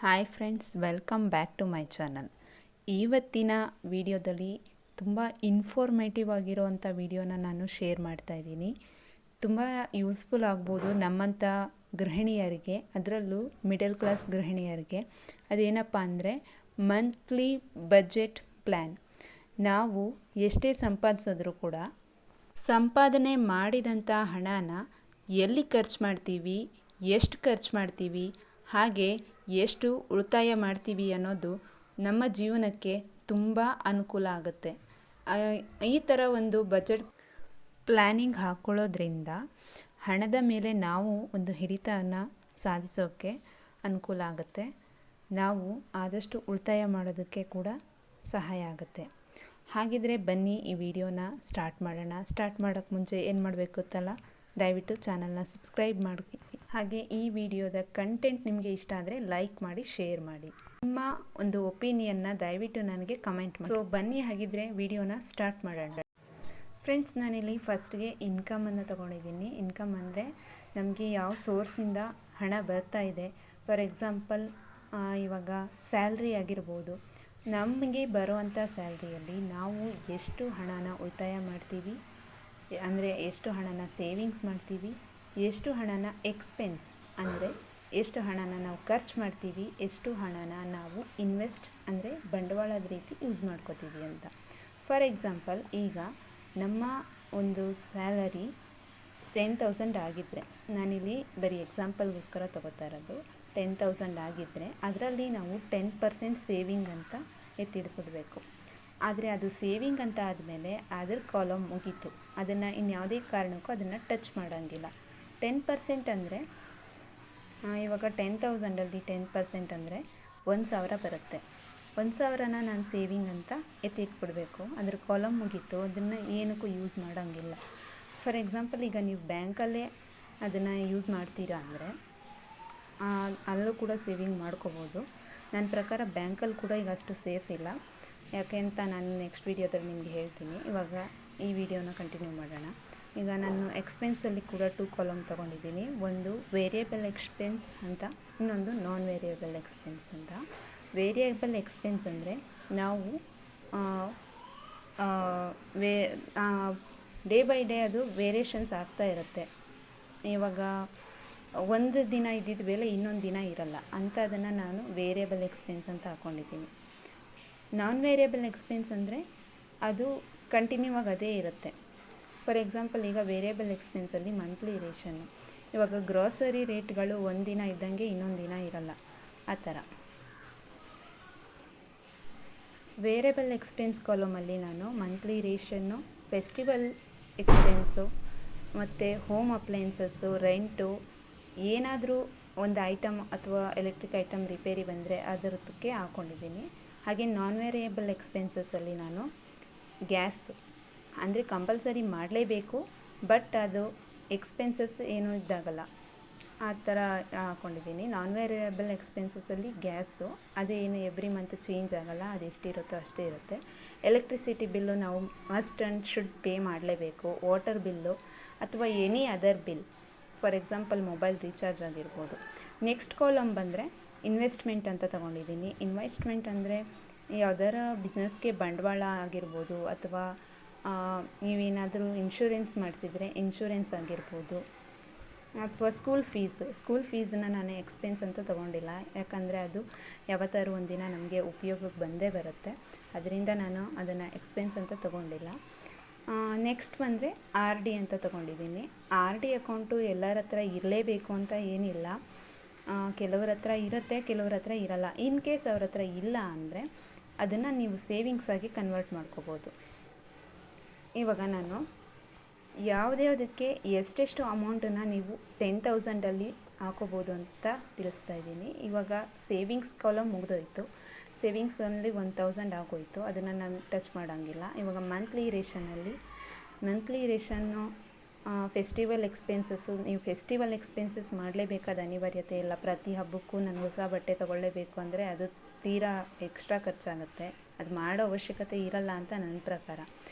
Hi friends, welcome back to my channel. ಇವತ್ತಿನ ವಿಡಿಯೋದಲ್ಲಿ ತುಂಬ ಇನ್ಫಾರ್ಮೇಟಿವ್ ಆಗಿರೋವಂಥ ವಿಡಿಯೋನ ನಾನು ಶೇರ್ ಮಾಡ್ತಾ ಇದ್ದೀನಿ. ತುಂಬ ಯೂಸ್ಫುಲ್ ಆಗ್ಬೋದು ನಮ್ಮಂಥ ಗೃಹಿಣಿಯರಿಗೆ, ಅದರಲ್ಲೂ ಮಿಡಲ್ ಕ್ಲಾಸ್ ಗೃಹಿಣಿಯರಿಗೆ. ಅದೇನಪ್ಪ ಅಂದರೆ ಮಂತ್ಲಿ ಬಜೆಟ್ ಪ್ಲ್ಯಾನ್. ನಾವು ಎಷ್ಟೇ ಸಂಪಾದಿಸಿದ್ರೂ ಕೂಡ ಸಂಪಾದನೆ ಮಾಡಿದಂಥ ಹಣನ ಎಲ್ಲಿ ಖರ್ಚು ಮಾಡ್ತೀವಿ, ಎಷ್ಟು ಖರ್ಚು ಮಾಡ್ತೀವಿ, ಹಾಗೆ ಎಷ್ಟು ಉಳಿತಾಯ ಮಾಡ್ತೀವಿ ಅನ್ನೋದು ನಮ್ಮ ಜೀವನಕ್ಕೆ ತುಂಬ ಅನುಕೂಲ ಆಗುತ್ತೆ. ಈ ಥರ ಒಂದು ಬಜೆಟ್ ಪ್ಲ್ಯಾನಿಂಗ್ ಹಾಕ್ಕೊಳ್ಳೋದ್ರಿಂದ ಹಣದ ಮೇಲೆ ನಾವು ಒಂದು ಹಿಡಿತವನ್ನು ಸಾಧಿಸೋಕ್ಕೆ ಅನುಕೂಲ ಆಗುತ್ತೆ. ನಾವು ಆದಷ್ಟು ಉಳಿತಾಯ ಮಾಡೋದಕ್ಕೆ ಕೂಡ ಸಹಾಯ ಆಗುತ್ತೆ. ಹಾಗಿದ್ರೆ ಬನ್ನಿ ಈ ವಿಡಿಯೋನ ಸ್ಟಾರ್ಟ್ ಮಾಡೋಣ. ಸ್ಟಾರ್ಟ್ ಮಾಡೋಕ್ಕೆ ಮುಂಚೆ ಏನು ಮಾಡಬೇಕು ಗೊತ್ತಲ್ಲ, ದಯವಿಟ್ಟು ಚಾನಲ್ನ ಸಬ್ಸ್ಕ್ರೈಬ್ ಮಾಡಿ. ಹಾಗೆ ಈ ವಿಡಿಯೋದ ಕಂಟೆಂಟ್ ನಿಮಗೆ ಇಷ್ಟ ಆದರೆ ಲೈಕ್ ಮಾಡಿ, ಶೇರ್ ಮಾಡಿ. ನಿಮ್ಮ ಒಂದು ಒಪಿನಿಯನ್ನ ದಯವಿಟ್ಟು ನನಗೆ ಕಮೆಂಟ್ ಮಾಡಿ. ಸೊ ಬನ್ನಿ ಹಾಗಿದ್ರೆ ವಿಡಿಯೋನ ಸ್ಟಾರ್ಟ್ ಮಾಡೋಣ. ಫ್ರೆಂಡ್ಸ್, ನಾನಿಲ್ಲಿ ಫಸ್ಟ್ಗೆ ಇನ್ಕಮನ್ನು ತೊಗೊಂಡಿದ್ದೀನಿ. ಇನ್ಕಮ್ ಅಂದರೆ ನಮಗೆ ಯಾವ ಸೋರ್ಸಿಂದ ಹಣ ಬರ್ತಾ ಇದೆ. ಫಾರ್ ಎಕ್ಸಾಂಪಲ್, ಇವಾಗ ಸ್ಯಾಲ್ರಿ ಆಗಿರ್ಬೋದು. ನಮಗೆ ಬರುವಂಥ ಸ್ಯಾಲ್ರಿಯಲ್ಲಿ ನಾವು ಎಷ್ಟು ಹಣನ ಉಳಿತಾಯ ಮಾಡ್ತೀವಿ, ಅಂದರೆ ಎಷ್ಟು ಹಣನ ಸೇವಿಂಗ್ಸ್ ಮಾಡ್ತೀವಿ, ಎಷ್ಟು ಹಣನ ಎಕ್ಸ್ಪೆನ್ಸ್ ಅಂದರೆ ಎಷ್ಟು ಹಣನ ನಾವು ಖರ್ಚು ಮಾಡ್ತೀವಿ, ಎಷ್ಟು ಹಣನ ನಾವು ಇನ್ವೆಸ್ಟ್ ಅಂದರೆ ಬಂಡವಾಳದ ರೀತಿ ಯೂಸ್ ಮಾಡ್ಕೋತೀವಿ ಅಂತ. ಫಾರ್ ಎಕ್ಸಾಂಪಲ್, ಈಗ ನಮ್ಮ ಒಂದು ಸ್ಯಾಲರಿ 10,000 ಆಗಿದ್ದರೆ, ನಾನಿಲ್ಲಿ ಬರೀ ಎಕ್ಸಾಂಪಲ್ಗೋಸ್ಕರ ತೊಗೋತಾ ಇರೋದು, 10,000 ಆಗಿದ್ದರೆ ಅದರಲ್ಲಿ ನಾವು 10% ಸೇವಿಂಗ್ ಅಂತ ಎತ್ತಿಡ್ಬಿಡ್ಬೇಕು. ಆದರೆ ಅದು ಸೇವಿಂಗ್ ಅಂತ ಆದಮೇಲೆ ಅದರ ಕಾಲಮ್ ಮುಗೀತು, ಅದನ್ನು ಇನ್ಯಾವುದೇ ಕಾರಣಕ್ಕೂ ಅದನ್ನು ಟಚ್ ಮಾಡೋಂಗಿಲ್ಲ. 10% ಅಂದರೆ ಇವಾಗ 10,000ಅಲ್ಲಿ 10% ಅಂದರೆ 1,000 ಬರುತ್ತೆ. 1,000ನ ನಾನು ಸೇವಿಂಗ್ ಅಂತ ಎತ್ತಿಟ್ಬಿಡ್ಬೇಕು. ಅದ್ರ ಕಾಲಮ್ ಮುಗೀತು, ಅದನ್ನು ಏನಕ್ಕೂ ಯೂಸ್ ಮಾಡೋಂಗಿಲ್ಲ. ಫಾರ್ ಎಕ್ಸಾಂಪಲ್, ಈಗ ನೀವು ಬ್ಯಾಂಕಲ್ಲೇ ಅದನ್ನು ಯೂಸ್ ಮಾಡ್ತೀರಾ ಅಂದರೆ ಅಲ್ಲೂ ಕೂಡ ಸೇವಿಂಗ್ ಮಾಡ್ಕೋಬೋದು. ನನ್ನ ಪ್ರಕಾರ ಬ್ಯಾಂಕಲ್ಲಿ ಕೂಡ ಈಗ ಅಷ್ಟು ಸೇಫ್ ಇಲ್ಲ. ಯಾಕೆ ಅಂತ ನಾನು ನೆಕ್ಸ್ಟ್ ವೀಡಿಯೋದಲ್ಲಿ ನಿಮಗೆ ಹೇಳ್ತೀನಿ. ಇವಾಗ ಈ ವಿಡಿಯೋನ ಕಂಟಿನ್ಯೂ ಮಾಡೋಣ. ಈಗ ನಾನು ಎಕ್ಸ್ಪೆನ್ಸಲ್ಲಿ ಕೂಡ 2 ಕಾಲಮ್ ತೊಗೊಂಡಿದ್ದೀನಿ. ಒಂದು ವೇರಿಯೇಬಲ್ ಎಕ್ಸ್ಪೆನ್ಸ್ ಅಂತ, ಇನ್ನೊಂದು ನಾನ್ ವೇರಿಯೇಬಲ್ ಎಕ್ಸ್ಪೆನ್ಸ್ ಅಂತ. ವೇರಿಯೇಬಲ್ ಎಕ್ಸ್ಪೆನ್ಸ್ ಅಂದರೆ ನಾವು ಡೇ ಬೈ ಡೇ ಅದು ವೇರಿಯೇಷನ್ಸ್ ಆಗ್ತಾ ಇರುತ್ತೆ. ಇವಾಗ ಒಂದು ದಿನ ಇದ್ದಿದ್ದ ಬೆಲೆ ಇನ್ನೊಂದು ದಿನ ಇರಲ್ಲ ಅಂತ, ಅದನ್ನು ನಾನು ವೇರಿಯೇಬಲ್ ಎಕ್ಸ್ಪೆನ್ಸ್ ಅಂತ ಹಾಕ್ಕೊಂಡಿದ್ದೀನಿ. ನಾನ್ ವೇರಿಯೇಬಲ್ ಎಕ್ಸ್ಪೆನ್ಸ್ ಅಂದರೆ ಅದು ಕಂಟಿನ್ಯೂ ಆಗಿ ಅದೇ ಇರುತ್ತೆ. ಫಾರ್ ಎಕ್ಸಾಂಪಲ್, ಈಗ ವೇರಿಯೇಬಲ್ ಎಕ್ಸ್ಪೆನ್ಸಲ್ಲಿ ಮಂತ್ಲಿ ರೇಷನ್ನು, ಇವಾಗ ಗ್ರೋಸರಿ ರೇಟ್ಗಳು ಒಂದು ದಿನ ಇದ್ದಂಗೆ ಇನ್ನೊಂದು ದಿನ ಇರಲ್ಲ, ಆ ಥರ. ವೇರಿಯೇಬಲ್ ಎಕ್ಸ್ಪೆನ್ಸ್ ಕಾಲಮಲ್ಲಿ ನಾನು ಮಂತ್ಲಿ ರೇಷನ್ನು, ಫೆಸ್ಟಿವಲ್ ಎಕ್ಸ್ಪೆನ್ಸು ಮತ್ತು ಹೋಮ್ ಅಪ್ಲೈನ್ಸಸ್ಸು, ರೆಂಟು, ಏನಾದರೂ ಒಂದು ಐಟಮ್ ಅಥವಾ ಎಲೆಕ್ಟ್ರಿಕ್ ಐಟಮ್ ರಿಪೇರಿ ಬಂದರೆ ಅದರದಕ್ಕೆ ಹಾಕ್ಕೊಂಡಿದ್ದೀನಿ. ಹಾಗೆ ನಾನ್ ವೇರಿಯೇಬಲ್ ಎಕ್ಸ್ಪೆನ್ಸಸ್ಸಲ್ಲಿ ನಾನು ಗ್ಯಾಸ್ ಅಂದರೆ ಕಂಪಲ್ಸರಿ ಮಾಡಲೇಬೇಕು, ಬಟ್ ಅದು ಎಕ್ಸ್ಪೆನ್ಸಸ್ ಏನೂ ಇದ್ದಾಗಲ್ಲ, ಆ ಥರ ಹಾಕ್ಕೊಂಡಿದ್ದೀನಿ. ನಾನ್ ವೇರಿಯೇಬಲ್ ಎಕ್ಸ್ಪೆನ್ಸಸ್ಸಲ್ಲಿ ಗ್ಯಾಸು ಅದೇನು ಎವ್ರಿ ಮಂತ್ ಚೇಂಜ್ ಆಗೋಲ್ಲ, ಅದು ಎಷ್ಟಿರುತ್ತೋ ಅಷ್ಟೇ ಇರುತ್ತೆ. ಎಲೆಕ್ಟ್ರಿಸಿಟಿ ಬಿಲ್ಲು ನಾವು ಮಸ್ಟ್ ಆ್ಯಂಡ್ ಶುಡ್ ಪೇ ಮಾಡಲೇಬೇಕು. ವಾಟರ್ ಬಿಲ್ಲು ಅಥವಾ any other bill, for example mobile recharge ಆಗಿರ್ಬೋದು. ನೆಕ್ಸ್ಟ್ ಕಾಲಮ್ ಬಂದರೆ ಇನ್ವೆಸ್ಟ್ಮೆಂಟ್ ಅಂತ ತೊಗೊಂಡಿದ್ದೀನಿ. ಇನ್ವೆಸ್ಟ್ಮೆಂಟ್ ಅಂದರೆ ಯಾವುದಾರ ಬಿಸ್ನೆಸ್ಗೆ ಬಂಡವಾಳ ಆಗಿರ್ಬೋದು, ಅಥವಾ ನೀವೇನಾದರೂ ಇನ್ಶೂರೆನ್ಸ್ ಮಾಡಿಸಿದರೆ ಇನ್ಶೂರೆನ್ಸ್ ಆಗಿರ್ಬೋದು, ಅಥವಾ ಸ್ಕೂಲ್ ಫೀಸನ್ನ ನಾನು ಎಕ್ಸ್ಪೆನ್ಸ್ ಅಂತ ತೊಗೊಂಡಿಲ್ಲ. ಯಾಕಂದರೆ ಅದು ಯಾವತ್ತಾರು ಒಂದಿನ ನಮಗೆ ಉಪಯೋಗಕ್ಕೆ ಬಂದೇ ಬರುತ್ತೆ, ಅದರಿಂದ ನಾನು ಅದನ್ನು ಎಕ್ಸ್ಪೆನ್ಸ್ ಅಂತ ತೊಗೊಂಡಿಲ್ಲ. ನೆಕ್ಸ್ಟ್ ಬಂದರೆ RD ಅಂತ ತೊಗೊಂಡಿದ್ದೀನಿ. RD ಅಕೌಂಟು ಎಲ್ಲರ ಹತ್ರ ಇರಲೇಬೇಕು ಅಂತ ಏನಿಲ್ಲ. ಕೆಲವ್ರ ಹತ್ರ ಇರುತ್ತೆ, ಕೆಲವ್ರ ಹತ್ರ ಇರಲ್ಲ. ಇನ್ ಕೇಸ್ ಅವ್ರ ಹತ್ರ ಇಲ್ಲ ಅಂದರೆ ಅದನ್ನು ನೀವು ಸೇವಿಂಗ್ಸ್ ಆಗಿ ಕನ್ವರ್ಟ್ ಮಾಡ್ಕೋಬೋದು. ಇವಾಗ ನಾನು ಯಾವುದ್ಯಾವುದಕ್ಕೆ ಎಷ್ಟೆಷ್ಟು ಅಮೌಂಟನ್ನು ನೀವು 10,000ಅಲ್ಲಿ ಹಾಕೋಬೋದು ಅಂತ ತಿಳಿಸ್ತಾ ಇದ್ದೀನಿ. ಇವಾಗ ಸೇವಿಂಗ್ಸ್ ಕಾಲಮ್ ಮುಗಿದೋಯ್ತು, ಸೇವಿಂಗ್ಸಲ್ಲಿ 1,000 ಆಗೋಯಿತು, ಅದನ್ನು ನಾನು ಟಚ್ ಮಾಡೋಂಗಿಲ್ಲ. ಇವಾಗ ಮಂತ್ಲಿ ರೇಷನ್ನು, ಫೆಸ್ಟಿವಲ್ ಎಕ್ಸ್ಪೆನ್ಸಸ್ಸು. ನೀವು ಫೆಸ್ಟಿವಲ್ ಎಕ್ಸ್ಪೆನ್ಸಸ್ ಮಾಡಲೇಬೇಕಾದ ಅನಿವಾರ್ಯತೆ ಇಲ್ಲ. ಪ್ರತಿ ಹಬ್ಬಕ್ಕೂ ನಾನು ಹೊಸ ಬಟ್ಟೆ ತೊಗೊಳ್ಳೇಬೇಕು ಅಂದರೆ ಅದು ತೀರಾ ಎಕ್ಸ್ಟ್ರಾ ಖರ್ಚಾಗುತ್ತೆ, ಅದು ಮಾಡೋ ಅವಶ್ಯಕತೆ ಇರಲ್ಲ ಅಂತ ನನ್ನ ಪ್ರಕಾರ.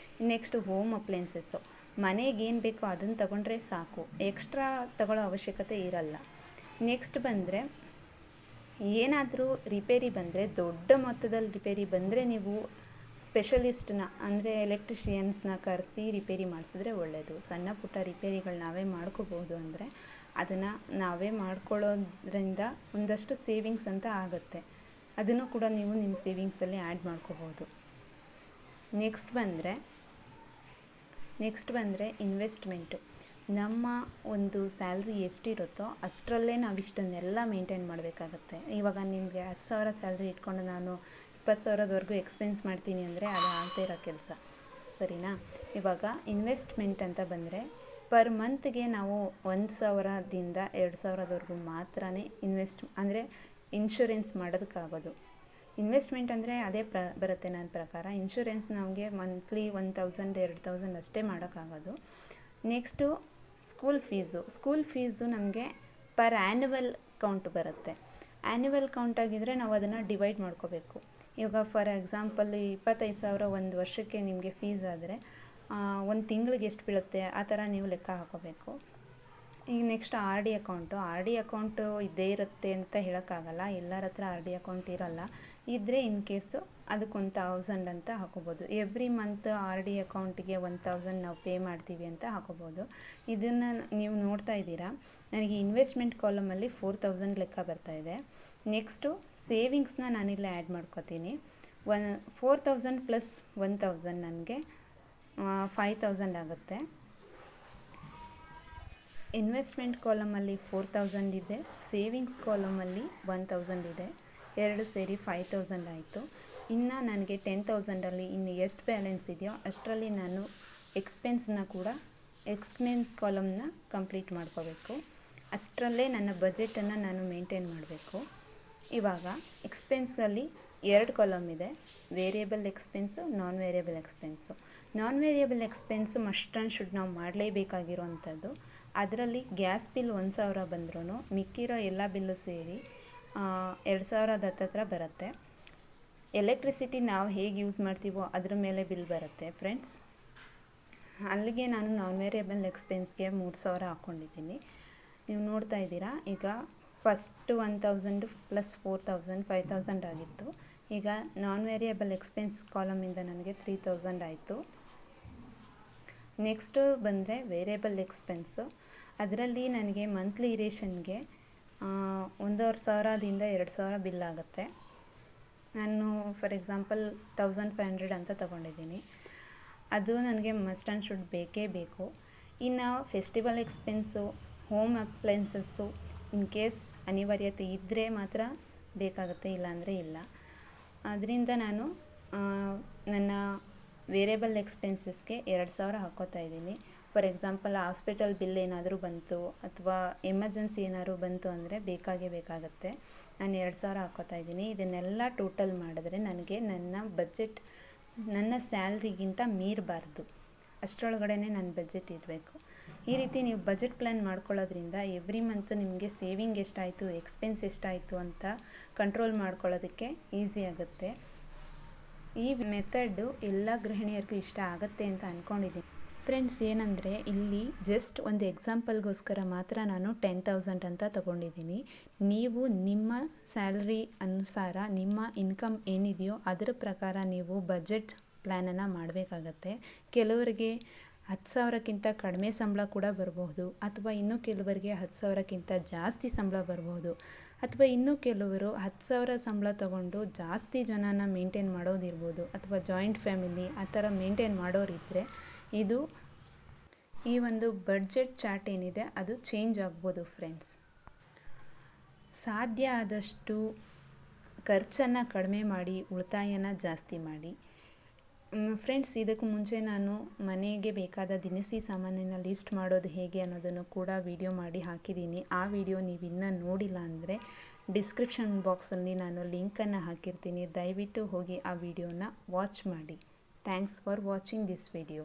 ನೆಕ್ಸ್ಟು ಹೋಮ್ ಅಪ್ಲೈನ್ಸಸ್ಸು, ಮನೆಗೆ ಏನು ಬೇಕೋ ಅದನ್ನು ತೊಗೊಂಡ್ರೆ ಸಾಕು, ಎಕ್ಸ್ಟ್ರಾ ತೊಗೊಳ್ಳೋ ಅವಶ್ಯಕತೆ ಇರಲ್ಲ. ನೆಕ್ಸ್ಟ್ ಬಂದರೆ ಏನಾದರೂ ರಿಪೇರಿ ಬಂದರೆ, ದೊಡ್ಡ ಮೊತ್ತದಲ್ಲಿ ರಿಪೇರಿ ಬಂದರೆ ನೀವು ಸ್ಪೆಷಲಿಸ್ಟ್ನ ಅಂದರೆ ಎಲೆಕ್ಟ್ರಿಷಿಯನ್ಸ್ನ ಕರೆಸಿ ರಿಪೇರಿ ಮಾಡಿಸಿದ್ರೆ ಒಳ್ಳೆಯದು. ಸಣ್ಣ ಪುಟ್ಟ ರಿಪೇರಿಗಳು ನಾವೇ ಮಾಡ್ಕೋಬೋದು ಅಂದರೆ ಅದನ್ನು ನಾವೇ ಮಾಡ್ಕೊಳ್ಳೋದ್ರಿಂದ ಒಂದಷ್ಟು ಸೇವಿಂಗ್ಸ್ ಅಂತ ಆಗುತ್ತೆ. ಅದನ್ನು ಕೂಡ ನೀವು ನಿಮ್ಮ ಸೇವಿಂಗ್ಸಲ್ಲಿ ಆ್ಯಡ್ ಮಾಡ್ಕೋಬೋದು. ನೆಕ್ಸ್ಟ್ ಬಂದರೆ ಇನ್ವೆಸ್ಟ್ಮೆಂಟು. ನಮ್ಮ ಒಂದು ಸ್ಯಾಲ್ರಿ ಎಷ್ಟಿರುತ್ತೋ ಅಷ್ಟರಲ್ಲೇ ನಾವು ಇಷ್ಟನ್ನೆಲ್ಲ ಮೇಂಟೈನ್ ಮಾಡಬೇಕಾಗತ್ತೆ. ಇವಾಗ ನಿಮಗೆ 10,000 ಸ್ಯಾಲ್ರಿ ಇಟ್ಕೊಂಡು ನಾನು 20,000ದವರೆಗೂ ಎಕ್ಸ್ಪೆನ್ಸ್ ಮಾಡ್ತೀನಿ ಅಂದರೆ ಅದು ಆಗದೇ ಇರೋ ಕೆಲಸ, ಸರಿನಾ? ಇವಾಗ ಇನ್ವೆಸ್ಟ್ಮೆಂಟ್ ಅಂತ ಬಂದರೆ ಪರ್ ಮಂತ್ಗೆ ನಾವು 1,000ದಿಂದ 2,000ದವರೆಗೂ ಮಾತ್ರ ಅಂದರೆ ಇನ್ಶೂರೆನ್ಸ್ ಮಾಡೋದಕ್ಕಾಗೋದು. ಇನ್ವೆಸ್ಟ್ಮೆಂಟ್ ಅಂದರೆ ಅದೇ ಬರುತ್ತೆ ನನ್ನ ಪ್ರಕಾರ. ಇನ್ಶೂರೆನ್ಸ್ ನಮಗೆ ಮಂತ್ಲಿ 1,000 2,000 ಅಷ್ಟೇ ಮಾಡೋಕ್ಕಾಗೋದು. ನೆಕ್ಸ್ಟು ಸ್ಕೂಲ್ ಫೀಸು ನಮಗೆ ಪರ್ ಆ್ಯನ್ಯುವಲ್ ಕೌಂಟ್ ಬರುತ್ತೆ. ಆ್ಯನ್ಯುವಲ್ ಕೌಂಟ್ ಆಗಿದ್ದರೆ ನಾವು ಅದನ್ನು ಡಿವೈಡ್ ಮಾಡ್ಕೋಬೇಕು. ಇವಾಗ ಫಾರ್ ಎಕ್ಸಾಂಪಲ್ 25,000 ಒಂದು ವರ್ಷಕ್ಕೆ ನಿಮಗೆ ಫೀಸ್ ಆದರೆ ಒಂದು ತಿಂಗಳಿಗೆ ಎಷ್ಟು ಬೀಳುತ್ತೆ ಆ ಥರ ನೀವು ಲೆಕ್ಕ ಹಾಕೋಬೇಕು. ಈಗ ನೆಕ್ಸ್ಟ್ ಆರ್ ಡಿ ಅಕೌಂಟು ಇದ್ದೇ ಇರುತ್ತೆ ಅಂತ ಹೇಳೋಕ್ಕಾಗಲ್ಲ. ಎಲ್ಲರ ಹತ್ರ ಆರ್ ಡಿ ಅಕೌಂಟ್ ಇರೋಲ್ಲ. ಇದ್ದರೆ ಇನ್ ಕೇಸು ಅದಕ್ಕೆ 1,000 ಅಂತ ಹಾಕೋಬೋದು. ಎವ್ರಿ ಮಂತ್ ಆರ್ ಡಿ ಅಕೌಂಟಿಗೆ 1,000 ನಾವು ಪೇ ಮಾಡ್ತೀವಿ ಅಂತ ಹಾಕೋಬೋದು. ಇದನ್ನು ನೀವು ನೋಡ್ತಾ ಇದ್ದೀರಾ, ನನಗೆ ಇನ್ವೆಸ್ಟ್ಮೆಂಟ್ ಕಾಲಮಲ್ಲಿ 4,000 ಲೆಕ್ಕ ಬರ್ತಾಯಿದೆ. ನೆಕ್ಸ್ಟು ಸೇವಿಂಗ್ಸ್ನ ನಾನಿಲ್ಲಿ ಆ್ಯಡ್ ಮಾಡ್ಕೋತೀನಿ. 4,000 ಪ್ಲಸ್ 1,000 ನನಗೆ 5,000 ಆಗುತ್ತೆ. ಇನ್ವೆಸ್ಟ್ಮೆಂಟ್ ಕಾಲಮಲ್ಲಿ 4,000 ಇದೆ, ಸೇವಿಂಗ್ಸ್ ಕಾಲಮಲ್ಲಿ 1,000 ಇದೆ. ಎರಡು ಸೇರಿ 5,000 ಆಯಿತು. ಇನ್ನು ನನಗೆ 10,000ಅಲ್ಲಿ ಇನ್ನು ಎಷ್ಟು ಬ್ಯಾಲೆನ್ಸ್ ಇದೆಯೋ ಅಷ್ಟರಲ್ಲಿ ನಾನು ಎಕ್ಸ್ಪೆನ್ಸ್ ಕಾಲಮ್ನ ಕಂಪ್ಲೀಟ್ ಮಾಡ್ಕೋಬೇಕು. ಅಷ್ಟರಲ್ಲೇ ನನ್ನ ಬಜೆಟನ್ನು ನಾನು ಮೇಂಟೈನ್ ಮಾಡಬೇಕು. ಇವಾಗ ಎಕ್ಸ್ಪೆನ್ಸಲ್ಲಿ 2 ಕಾಲಮ್ ಇದೆ, variable expense, non variable expense must and should ನಾವು ಮಾಡಲೇಬೇಕಾಗಿರೋವಂಥದ್ದು. ಅದರಲ್ಲಿ ಗ್ಯಾಸ್ ಬಿಲ್ 1,000 ಬಂದ್ರೂ ಮಿಕ್ಕಿರೋ ಎಲ್ಲ ಬಿಲ್ಲು ಸೇರಿ 2,000 ಹತ್ತತ್ರ ಬರುತ್ತೆ. ಎಲೆಕ್ಟ್ರಿಸಿಟಿ ನಾವು ಹೇಗೆ ಯೂಸ್ ಮಾಡ್ತೀವೋ ಅದ್ರ ಮೇಲೆ ಬಿಲ್ ಬರುತ್ತೆ ಫ್ರೆಂಡ್ಸ್. ಅಲ್ಲಿಗೆ ನಾನು ನಾನ್ ವೇರಿಯಬಲ್ ಎಕ್ಸ್ಪೆನ್ಸ್ಗೆ 3,000 ಹಾಕ್ಕೊಂಡಿದ್ದೀನಿ. ನೀವು ನೋಡ್ತಾ ಇದ್ದೀರಾ, ಈಗ ಫಸ್ಟ್ 1,000 ಪ್ಲಸ್ 4,000 5,000 ಆಗಿತ್ತು. ಈಗ ನಾನ್ ವೇರಿಯಬಲ್ ಎಕ್ಸ್ಪೆನ್ಸ್ ಕಾಲಮಿಂದ ನನಗೆ 3,000 ಆಯಿತು. ನೆಕ್ಸ್ಟು ಬಂದರೆ ವೇರಿಯಬಲ್ ಎಕ್ಸ್ಪೆನ್ಸು. ಅದರಲ್ಲಿ ನನಗೆ ಮಂತ್ಲಿ ರೇಷನ್ಗೆ 1,500ದಿಂದ 2,000 ಬಿಲ್ ಆಗುತ್ತೆ. ನಾನು ಫಾರ್ ಎಕ್ಸಾಂಪಲ್ 1,500 ಅಂತ ತೊಗೊಂಡಿದ್ದೀನಿ. ಅದು ನನಗೆ ಮಸ್ಟ್ ಆ್ಯಂಡ್ ಶುಡ್ ಬೇಕೇ ಬೇಕು. ಇನ್ನು festival expense, home appliances in case ಅನಿವಾರ್ಯತೆ ಇದ್ದರೆ ಮಾತ್ರ ಬೇಕಾಗುತ್ತೆ, ಇಲ್ಲಾಂದರೆ ಇಲ್ಲ. ಅದರಿಂದ ನಾನು ನನ್ನ ವೇರಿಯಬಲ್ ಎಕ್ಸ್ಪೆನ್ಸಸ್ಗೆ 2,000 ಹಾಕ್ಕೋತಾ ಇದ್ದೀನಿ. ಫಾರ್ ಎಕ್ಸಾಂಪಲ್ ಹಾಸ್ಪಿಟಲ್ ಬಿಲ್ ಏನಾದರೂ ಬಂತು ಅಥವಾ ಎಮರ್ಜೆನ್ಸಿ ಏನಾದರೂ ಬಂತು ಅಂದರೆ ಬೇಕಾಗುತ್ತೆ. ನಾನು 2,000 ಹಾಕ್ಕೋತಾ ಇದ್ದೀನಿ. ಇದನ್ನೆಲ್ಲ ಟೋಟಲ್ ಮಾಡಿದ್ರೆ ನನಗೆ ನನ್ನ ಬಜೆಟ್ ನನ್ನ ಸ್ಯಾಲ್ರಿಗಿಂತ ಮೀರಬಾರ್ದು, ಅಷ್ಟರೊಳಗಡೆ ನನ್ನ ಬಜೆಟ್ ಇರಬೇಕು. ಈ ರೀತಿ ನೀವು ಬಜೆಟ್ ಪ್ಲ್ಯಾನ್ ಮಾಡ್ಕೊಳ್ಳೋದ್ರಿಂದ ಎವ್ರಿ ಮಂತ್ ನಿಮಗೆ ಸೇವಿಂಗ್ ಎಷ್ಟಾಯಿತು, ಎಕ್ಸ್ಪೆನ್ಸ್ ಎಷ್ಟಾಯಿತು ಅಂತ ಕಂಟ್ರೋಲ್ ಮಾಡ್ಕೊಳ್ಳೋದಕ್ಕೆ ಈಸಿ ಆಗುತ್ತೆ. ಈ ಮೆಥಡ್ಡು ಎಲ್ಲ ಗೃಹಿಣಿಯರಿಗೂ ಇಷ್ಟ ಆಗುತ್ತೆ ಅಂತ ಅಂದ್ಕೊಂಡಿದ್ದೀನಿ ಫ್ರೆಂಡ್ಸ್. ಏನಂದರೆ ಇಲ್ಲಿ ಜಸ್ಟ್ ಒಂದು ಎಕ್ಸಾಂಪಲ್ಗೋಸ್ಕರ ಮಾತ್ರ ನಾನು 10,000 ಅಂತ ತೊಗೊಂಡಿದ್ದೀನಿ. ನೀವು ನಿಮ್ಮ ಸ್ಯಾಲ್ರಿ ಅನುಸಾರ ನಿಮ್ಮ ಇನ್ಕಮ್ ಏನಿದೆಯೋ ಅದರ ಪ್ರಕಾರ ನೀವು ಬಜೆಟ್ ಪ್ಲ್ಯಾನನ್ನು ಮಾಡಬೇಕಾಗತ್ತೆ. ಕೆಲವರಿಗೆ 10,000ಕ್ಕಿಂತ ಕಡಿಮೆ ಸಂಬಳ ಕೂಡ ಬರಬಹುದು, ಅಥವಾ ಇನ್ನೂ ಕೆಲವರಿಗೆ 10,000ಕ್ಕಿಂತ ಜಾಸ್ತಿ ಸಂಬಳ ಬರಬಹುದು, ಅಥವಾ ಇನ್ನೂ ಕೆಲವರು 10,000 ಸಂಬಳ ತಗೊಂಡು ಜಾಸ್ತಿ ಜನನ ಮೇಂಟೈನ್ ಮಾಡೋದಿರ್ಬೋದು, ಅಥವಾ ಜಾಯಿಂಟ್ ಫ್ಯಾಮಿಲಿ ಆ ಥರ ಮೇಂಟೈನ್ ಮಾಡೋರಿದ್ದರೆ ಈ ಒಂದು ಬಡ್ಜೆಟ್ ಚಾರ್ಟ್ ಏನಿದೆ ಅದು ಚೇಂಜ್ ಆಗ್ಬೋದು ಫ್ರೆಂಡ್ಸ್. ಸಾಧ್ಯ ಆದಷ್ಟು ಖರ್ಚನ್ನು ಕಡಿಮೆ ಮಾಡಿ ಉಳಿತಾಯನ ಜಾಸ್ತಿ ಮಾಡಿ ಫ್ರೆಂಡ್ಸ್. ಇದಕ್ಕೂ ಮುಂಚೆ ನಾನು ಮನೆಗೆ ಬೇಕಾದ ದಿನಸಿ ಸಾಮಾನಿನ ಲಿಸ್ಟ್ ಮಾಡೋದು ಹೇಗೆ ಅನ್ನೋದನ್ನು ಕೂಡ ವಿಡಿಯೋ ಮಾಡಿ ಹಾಕಿದ್ದೀನಿ. ಆ ವಿಡಿಯೋ ನೀವು ಇನ್ನೂ ನೋಡಿಲ್ಲ ಅಂದರೆ ಡಿಸ್ಕ್ರಿಪ್ಷನ್ ಬಾಕ್ಸಲ್ಲಿ ನಾನು ಲಿಂಕನ್ನು ಹಾಕಿರ್ತೀನಿ, ದಯವಿಟ್ಟು ಹೋಗಿ ಆ ವಿಡಿಯೋನ ವಾಚ್ ಮಾಡಿ. Thanks for watching this video.